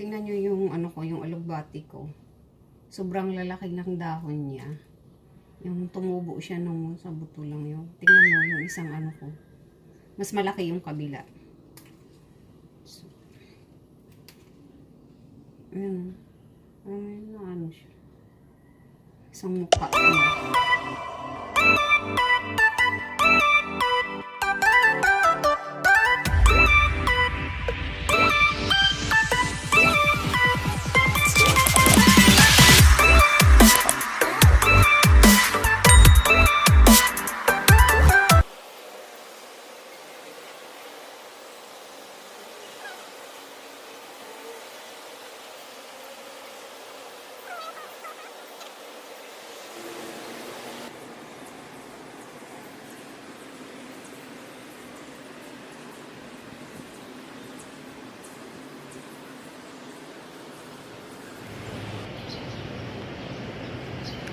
tingnan nyo yung ano ko, yung alugbati ko. Sobrang lalaki ng dahon niya. Yung tumubo siya nung sa buto lang yun. Tingnan mo yung isang ano ko. Mas malaki yung kabila. So, ayun. Ayun na ano siya. Isang mukha niya.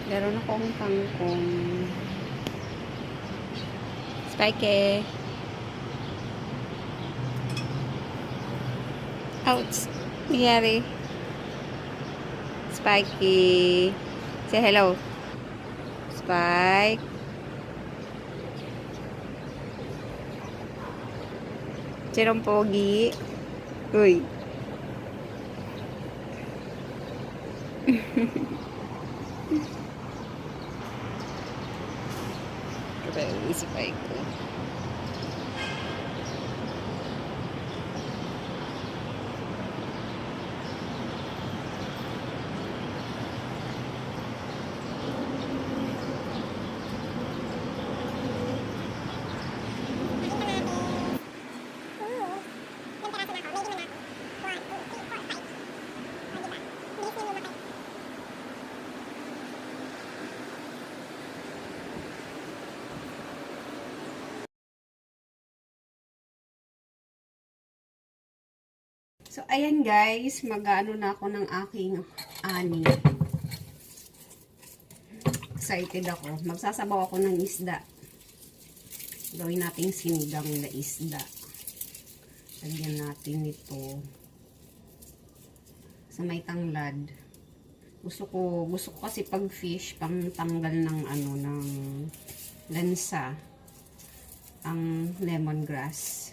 Meron akong kangkong. Spike. Ouch. Nangyari. Spikey. Say hello. Spike. Chirong pogi. Uy. Grabe, Spike ko. So, ayan guys, mag-ano na ako ng aking ani. Excited ako. Magsasabaw ako ng isda. Gawin nating sinigang na isda. Lagyan natin ito sa may tanglad. Gusto ko kasi pag fish, pang tanggal ng ano, ng lansa, ang lemongrass.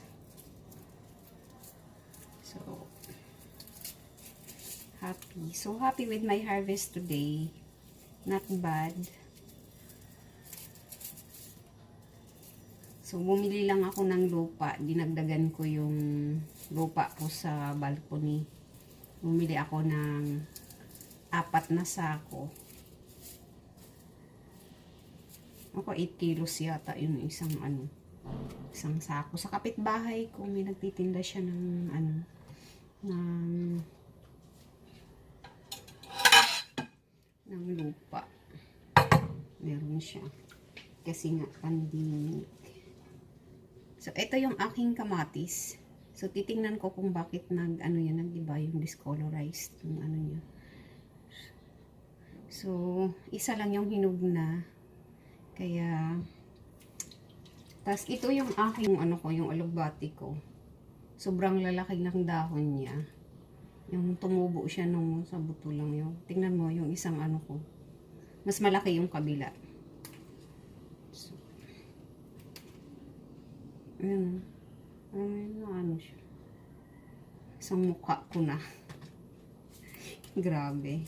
So happy with my harvest today. Not bad. So bumili lang ako ng lupa. Dinagdagan ko yung lupa ko sa balcony. Bumili ako ng 4 na sako. Ako 8 kilos yata yun, isang sako. Sa kapitbahay ko may nagtitinda siya ng ng lupa. Meron siya. Kasi nga, pandemic. So, ito yung aking kamatis. So, titingnan ko kung bakit nag-iba yung discolorized yung niya. So, isa lang yung hinog na. Kaya, tas ito yung aking yung alugbati ko. Sobrang lalaki ng dahon niya. Yung tumubo siya nung sa buto lang yun. Tingnan mo yung isang ko. Mas malaki yung kabila. So, ayun. Ano siya. Isang mukha ko na. Grabe.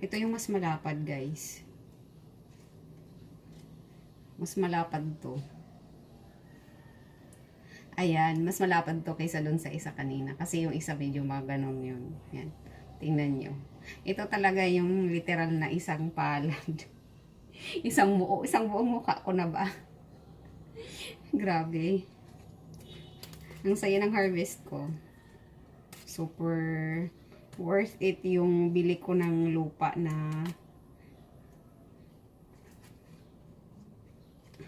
Ito yung mas malapad, guys. Mas malapad to. Ayan, mas malapad to kaysa dun sa isa kanina. Kasi yung isa medyo mga ganon yun. Yan. Tingnan nyo. Ito talaga yung literal na isang palad. isang buong mukha ko na ba? Grabe. Ang saya ng harvest ko. Super worth it yung bili ko ng lupa na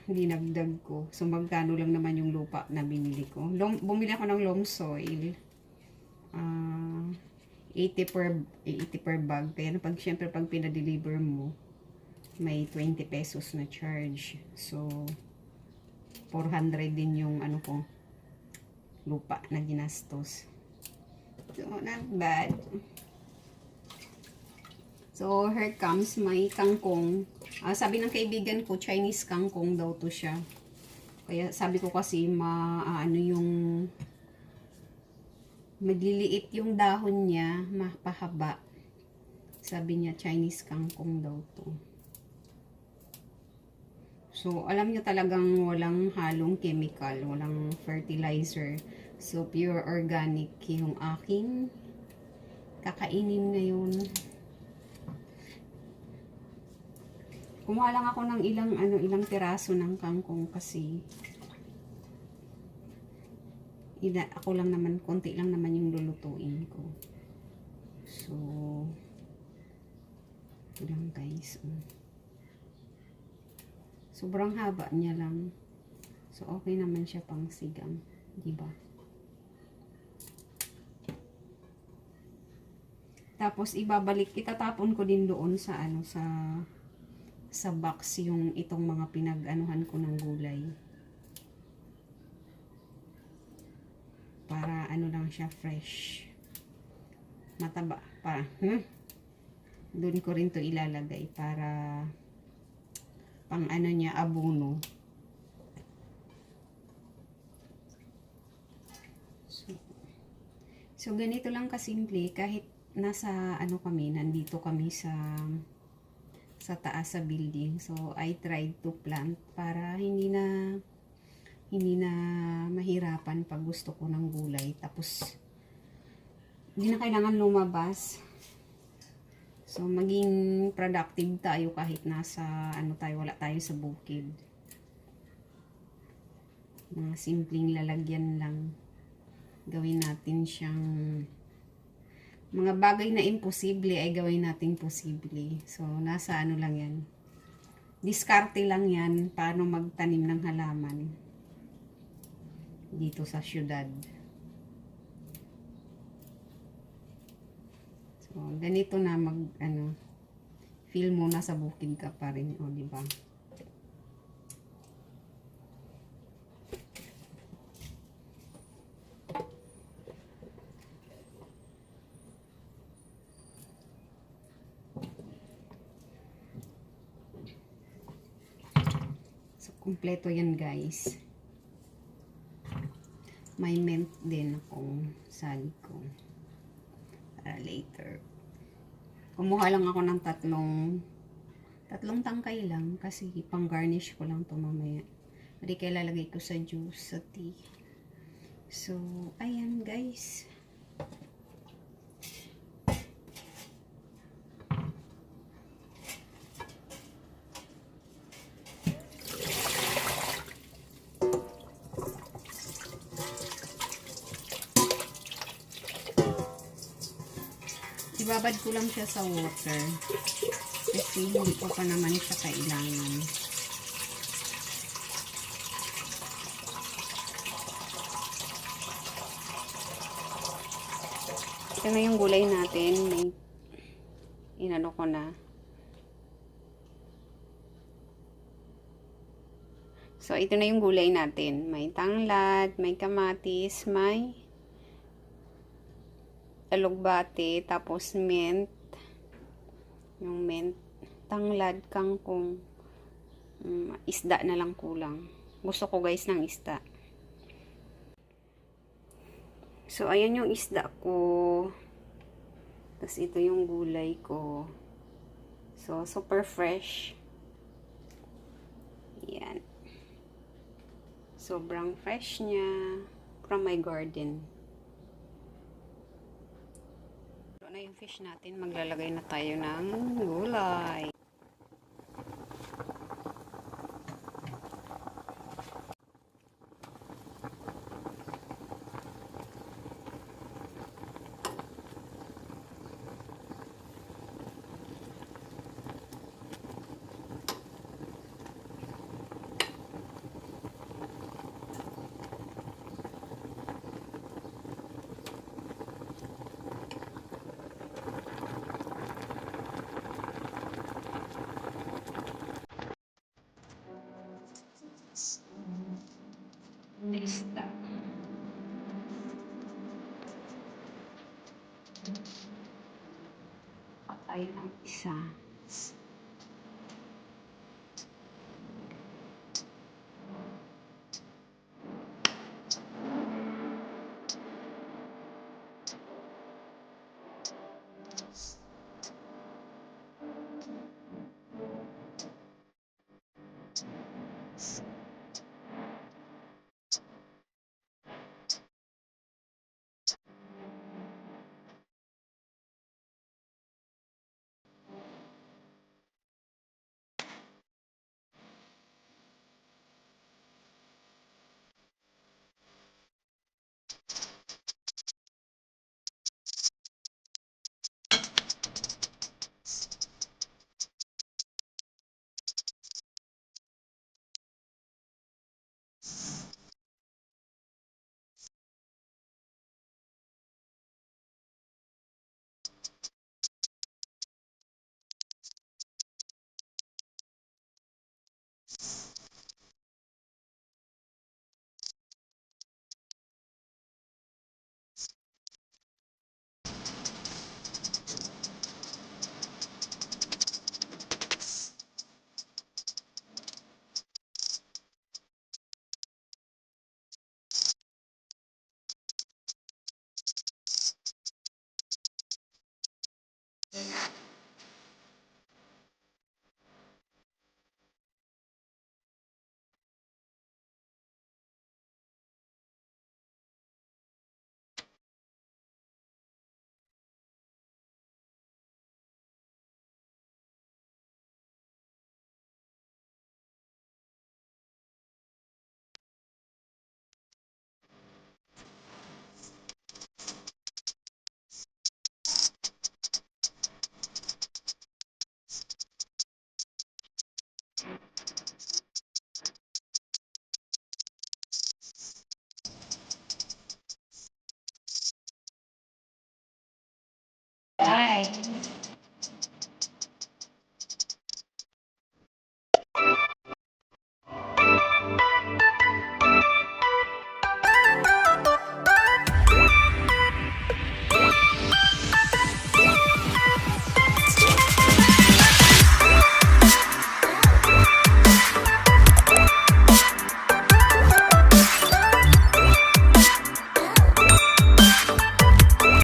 dinagdag ko. So, magkano lang naman yung lupa na binili ko. Bumili ako ng loam soil. 80 per bag. Kaya pag syempre pag pinadeliver mo, may 20 pesos na charge. So 400 din yung ano ko, lupa na ginastos. So not bad. So here comes my kangkong. Sabi ng kaibigan ko, Chinese kangkong daw to siya. Kaya sabi ko kasi ano yung magliliit yung dahon niya, mapahaba. Sabi niya Chinese kangkong daw to. So alam niyo talagang walang halong chemical, walang fertilizer. So pure organic yung aking kakainin ngayon. Kumuha lang ako ng ilang piraso ng kangkong kasi ako lang naman, konti lang naman yung lulutuin ko. So ito lang guys. Sobrang haba niya lang. So okay naman siya pang sigang, di ba? Tapos itatapon ko din doon sa sa box yung itong mga pinag-anuhan ko ng gulay. Para ano lang siya, fresh. Mataba pa. Doon ko rin to ilalagay para pang ano niya, abono. So ganito lang kasimple, kahit nasa kami, nandito kami sa taas sa building. So I tried to plant para hindi na mahirapan pag gusto ko ng gulay. Tapos hindi na kailangan lumabas. So maging productive tayo kahit nasa wala tayo sa bukid. Mga simpleng lalagyan lang. Gawin natin siyang mga bagay na imposible ay gawin nating posible. So, nasa lang yan. Diskarte lang yan paano magtanim ng halaman dito sa syudad. So, ganito na feel mo na sa bukid ka pa rin, o diba? Kumpleto yan guys. May mint din akong sagi ko. Para later. Kumuha lang ako ng tatlong tangkay lang kasi pang garnish ko lang to mamaya. Hindi kaya lalagay ko sa juice, sa tea. So, ayan guys. Ibabad ko lang siya sa water kasi hindi ko pa naman siya kailangan. Ito na yung gulay natin. Inano ko na. So, ito na yung gulay natin. May tanglad, may kamatis, may alugbate, tapos mint. Yung mint, tanglad, kangkong, isda na lang kulang. Gusto ko guys ng isda. So, ayan yung isda ko. Tapos, ito yung gulay ko. So, super fresh. Yan. Sobrang fresh niya. From my garden. Ito na yung fish natin. Maglalagay na tayo ng gulay. tayo ng isa. Bye!